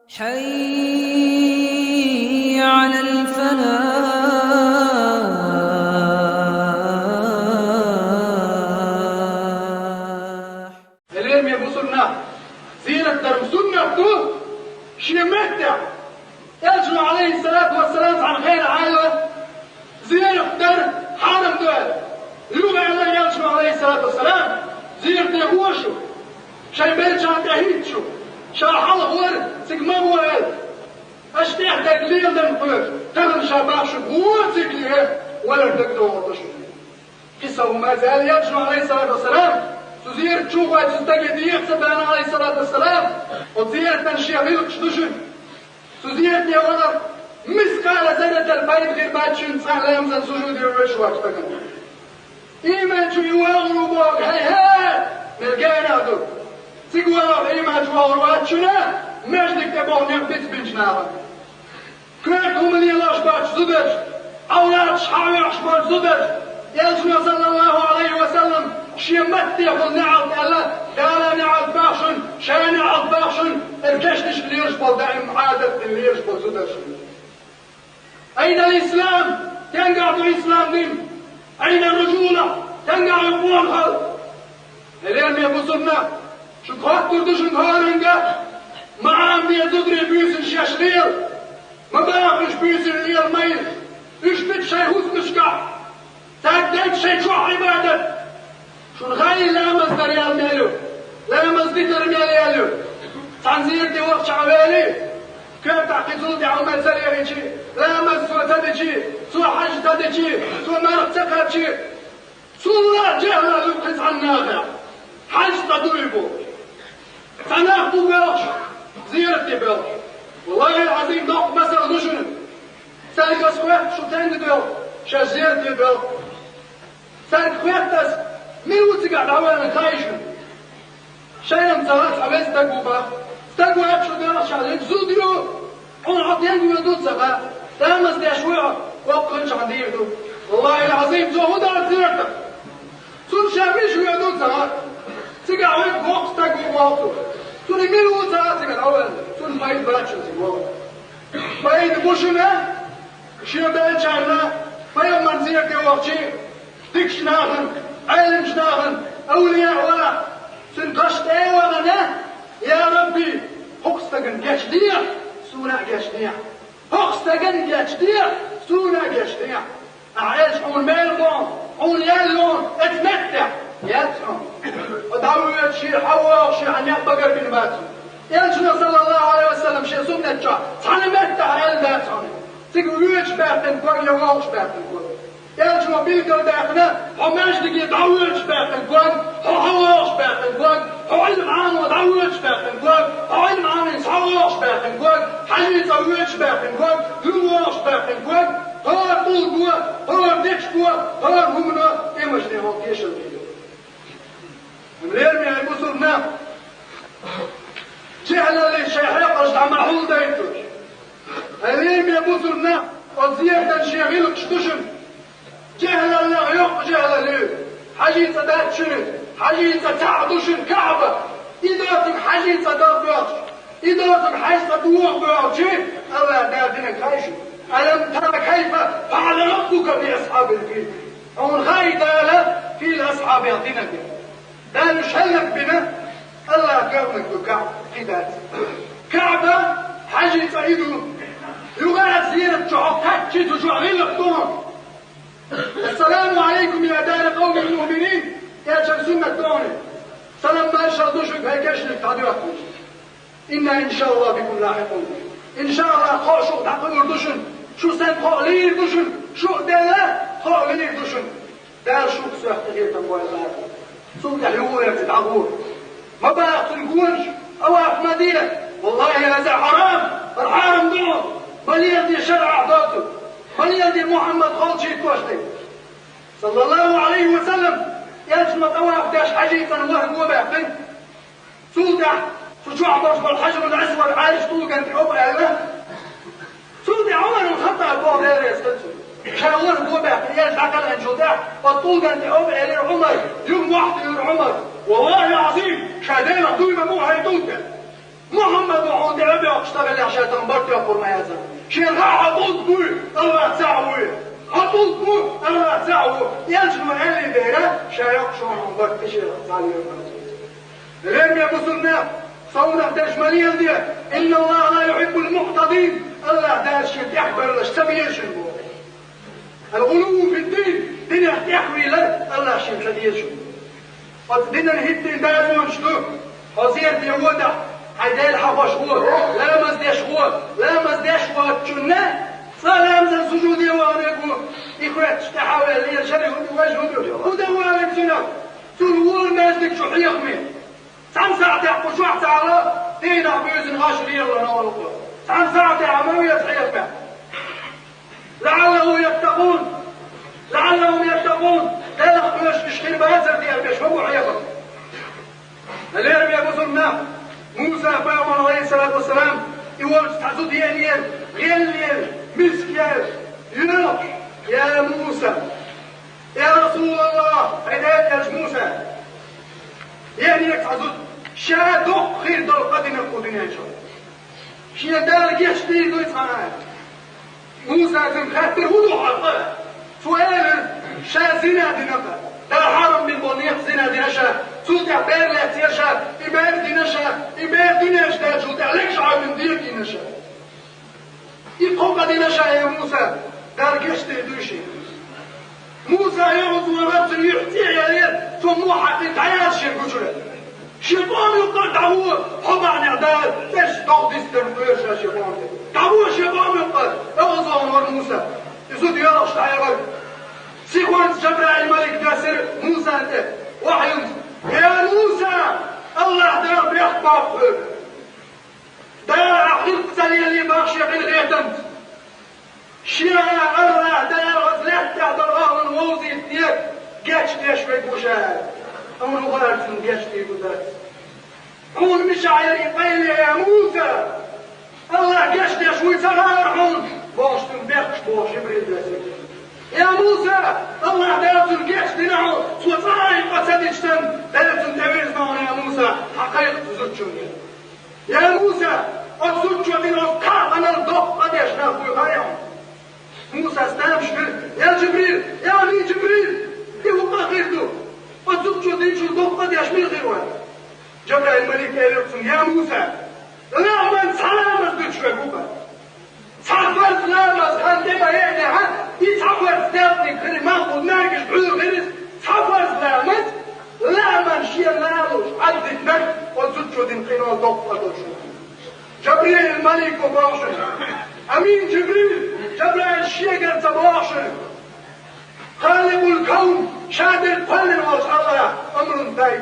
حي على الفلاح. اليوم يبصرنا زينة درب سنة تو شيمتع يجمع عليه الصلاة والسلام عن خير عائلة زينة درب حرم دوال يوم الله يجمع عليه الصلاة والسلام زينة يهوشو شاي بيت شان تهيتشو شا حلق ورد سيقما بوال اشتيح تقليل دم فوق تغل شاباش بوزك ليه ولا تقدر وطشو قصة وما زال يجمع عليه الصلاة والسلام تزير تشوفها تستقدير سبحان عليه الصلاة والسلام وتزير تنشيها غيرك شدوشن تزير تيوانا مسكالة زنة البيت غير باتشن سهلا يمزن سجود الرشوة تتقن إيمان جو يواغلوا بوغ هاي هاي ملقانا دو تقوى إيمان جو ورواتشنا مجدك تبوغ نعبت بنجناها كرتهم اللي الأشباش زدج أولاد شحاوي أشباش زدج يلجنا صلى الله عليه وسلم شيمت يقول نعض قال نعض باشن شا نعض باشن الكشتش اللي يشبه دائم عادة اللي يشبه زدج أين الإسلام؟ تنقعد الإسلام دين أين الرجولة؟ تنقع يقوان خلق اليوم يبصرنا شو خاطر دشن هارنقا معام بيزدري بيوسن شاشليل ما باقش بيوسن ليل ميل اشتد شي هوس مشكع تاكدت شي شو عبادة شو نخيل لامز دريال ميلو لامز ديتر ميليالو تنزير دي وقت عوالي كيف تعقيدون دي عمال زريعيشي لامز سوى تدجي سوى حج تدجي سوى مرق تقربشي سوى لا جهل لوقت عناها حج تدويبو تناخدو بيوش زيارتي بيوش والله العظيم ضغط مثلا نشن سالك اسكوات شو تاني بيوش شا زيارتي بيوش سالك خواتس ميوتي قاعد عوانا خايشن شاينا مزارات عباس تقوبا تقوى شو بيوش عليك زوديو اون عطيان يدود زغا تامس دي شوية وقنش عن ديردو والله العظيم زهود على زيارتك سون شاميش ويدود زغا تقع ويك وقت تقوى واطو سون يميلو زغا تقع عوانا سون بايد باتشن زغا بايد بوشنا شيا باتشارنا بايد منزيرك وقتي تكشناهن علمشناهن أولياء ولا سنقشت ايوانا يا ربي هقستقن قشدية سونا قشدية هقستقن قشدية سونا قشدية أعيش حون ميلبون حون يالون اتمتع يالتهم ودعوية شي حوا وشي عنيق بقر بالماتو يالشنا صلى الله عليه وسلم شي سنة جا تحنمتع يالماتهم تقويش باتن كوان يواش باتن كوان يالشنا بيلقر داخنا حماش دقي تعويش باتن كوان حواش باتن كوان حوالي معان ودعويش باتن كوان حوالي معان يسحواش باتن كوان حالي يسويش باتن كوان هواش باتن كوان هار طول كوان هار ديش كوان هار همنا إيمشني هو كيش الفيديو مليرمي هاي بصرنا جهلا اللي شيحيق رجع معهول دايتوش هليم يبصرنا وزيادة شيغيلك شتشن جهلا اللي غيوق جهلا اللي حاجيسة دات شنت حاجيسة تعدوشن كعبة إدارتك حاجيسة دات إدارتك حاجيسة دوغ بيوش الله داتنك خايشي ألم ترى كيف فعل ربك بأصحاب الفيل هون غاي دالة في الأصحاب يعطينك دالو شلك بنا الله كونك بكعب قدات كعبة حاجيسة إيدو يغاد زينة شعوكات جيتو شعغين لقطون السلام عليكم يا دار قوم المؤمنين يا شمسون الدوني سلام ما شردوشك هيكاشلك تعديوكم إنا إن شاء الله بكم لاحقون إن شاء الله خوشو تعقل اردوشن شو سن خالي اردوشن شو دالا خالي اردوشن دار شو بسوح تغير تنبوي الله صوت الحقوق يا تتعقور ما بقى تلقونش أو أحمدية والله يا زي حرام الحرام دون مليان دي شرع أعطاته مليان دي محمد خالشي توشتي صلى الله عليه وسلم يجمع طواف داش حجيثا وهو وبعثن سودع شجوع برش بالحجر الأسود عايش طول كانت حب أهله سودع عمر الخطأ أبوه غير يستنسل شاور هو بعثن يرجع قال أنشوتاع والطول كانت حب أهله عمر يوم واحد يقول عمر والله العظيم شهدين طول ما مو هيدوك محمد وعود أبي أشتغل şeytan barkya kurmayacak. Şiyan haɓult buy, Allah ta'uy. Haɓult buy, Allah ta'uy. Yelçin ve elli deyre, şayak şuanın barkya şeytan salıyor. Lerim ya musulman, savunaq deşmeliyen diye. İnna Allah la yuhibbul muhtadin. Allah der şiyan yahberleş, seviyeşin bu. الغلو في الدين دين يحوي له الله شيء خديجه دين الهدين دازون شنو حزير يوضع عيدال حبش هو لا مزدش هو لا مزدش هو كنا سلام ذا سجود يوانكو يخرج تحاول لي الشرع وجهه ودوالك سنه سلول مجدك شو حيخمي سام ساعه يحكوا شو على دين بيزن غاشري الله نور سام ساعه عمويه حيخمي لعلهم يتقون لا يخرج يشكل بهذا ديال باش هو حياته اليوم يا بزرنا موسى فاهم عليه الصلاه والسلام يورج تعزو ديالير غير مسكير يا موسى يا رسول الله هداية يا موسى يعني تعزو شادو خير دول قدنا قدنا ان شاء الله شي دارك يشتي دو يصنع موسى تنخاطر وضوح القلب سؤال شا زنا دي نفا دا حرم من بنيح زنا دي نشا سوتع بير لاتير شا إبار دي نشا إبار دي نش دا جوتع لك شعب من دير دي نشا إقوقة دي نشا يا موسى دار قشت دوشي موسى يعوض وربط يحتي عليه ثم حتى تعيش الكجرة شيطان يقول دعوه حب عن اعداد ايش ضغط استنفيش يا شيطان دعوه شيطان يقول اوضع عمر موسى يزود يرش تعيرك سيكونس جبرائيل الملك داسر موسى انت وحي يا موسى الله دار بيخبر فيك دار عقيل قتالي اللي باقش يقين غيتمت شيعة الله دار غزلات تعدر اهل ووزي اثنيك قاتش تشوي بوشاد أمر غارت نجاشتي بذات هون مش عيري قيل يا موسى الله قاشتي شوي صغار هون باش تنبيقش باش يبريد لسك يا موسى الله دارت القاشتي نعو سوى صغاري قصديشتن دارت التويز معنا يا موسى حقيقة زوجون يا موسى الزوجون من القاق أنا الضغط قد يشنا أخوي غايهم موسى استنبشر يا جبريل يا أمي جبريل يبقى غيرتو وتزوجوا دينشوا الضغط يشمل غير واحد جبرائيل الملك قال يا موسى لا من سلامس دينشوا يقوبا سافرت لامس عندما يعني يسافرت دابني كري ماخذ ناقش بعيد غير سافرت لامس لا من شيء لالوش عدت نك وتزوجوا دين قينوا الضغط جبرائيل الملك وباشر أمين جبرائيل الشيء قال تباشر خالق الكون شادر كل وجه الله أمر دايت